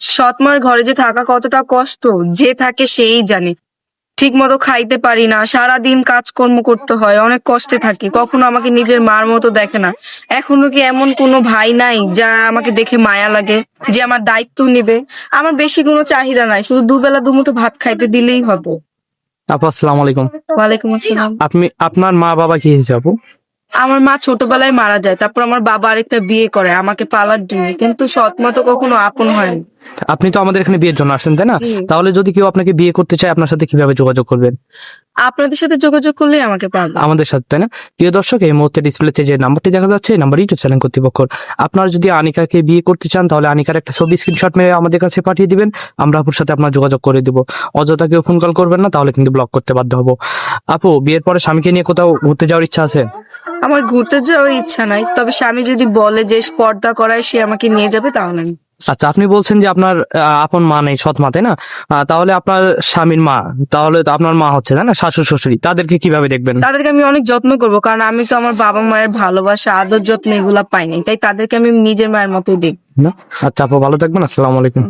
সৎ মার ঘরে যে থাকা কতটা কষ্ট যে থাকে সেই জানে। ঠিক মতো খাইতে পারি না, সারাদিন কাজকর্ম করতে হয়, অনেক কষ্টে থাকি, কখনো আমাকে নিজের মার মতো দেখে না। এখনো কি এমন কোনো ভাই নাই যা আমাকে দেখে মায়া লাগে, যে আমার দায়িত্ব নিবে? আমার বেশি কোনো চাহিদা নাই, শুধু দুবেলা দুমুঠো ভাত খাইতে দিলেই হবে। আপু আসসালামু আলাইকুম। ওয়ালাইকুম আসসালাম। আপনার মা বাবা কি হয়েছে আপু? আমার মা ছোটবেলায় মারা যায়, তারপর আমার বাবা আরেকটা বিয়ে করে আমাকে পালার জন্য, কিন্তু সৎ মা তো কখনো আপন হয়নি। আপনি তো আমাদের এখানে বিয়ের জন্য আসছেন তাই না? জি। তাহলে যদি কেউ আপনাকে বিয়ে করতে চায় আপনার সাথে কিভাবে যোগাযোগ করবেন? আপনাদের সাথে যোগাযোগ করলেই আমাকে পাবে। আমাদের সাথে, তাই না? প্রিয় দর্শক, এই মুহূর্তে ডিসপ্লেতে যে নাম্বারটি দেখা যাচ্ছে এই নাম্বার ইউটিউব চ্যানেল কর্তৃপক্ষ। আপনারা যদি আনিকাকে বিয়ে করতে চান তাহলে আনিকার একটা ছবি স্ক্রিনশট মেরে আমাদের কাছে পাঠিয়ে দিবেন, আমরা আপুর সাথে আপনার যোগাযোগ করে দিব। অযথা কেউ ফোন কল করবেন না, তাহলে কিন্তু ব্লক করতে বাধ্য হবো। আপু, বিয়ের পরে স্বামীকে নিয়ে কোথাও ঘুরতে যাওয়ার ইচ্ছা আছে? আমার ঘুরতে যাওয়ার ইচ্ছা নাই, তবে স্বামী যদি বলে যে স্পর্ধা করায় সে আমাকে নিয়ে যাবে, তাহলে আমি। আচ্ছা, আপনি বলছেন যে আপনার আপন মা নেই, সৎ মা, তাই না? তাহলে আপনার স্বামীর মা, তাহলে তো আপনার মা হচ্ছে, তাই না? শাশুড় শ্বশুরি, তাদেরকে কিভাবে দেখবেন? তাদেরকে আমি অনেক যত্ন করবো, কারণ আমি তো আমার বাবা মায়ের ভালোবাসা, আদর, যত্ন এগুলা পাইনি, তাই তাদেরকে আমি নিজের মায়ের মতোই দেখবো। না? আচ্ছা আপু, ভালো থাকবেন। আসসালামু আলাইকুম।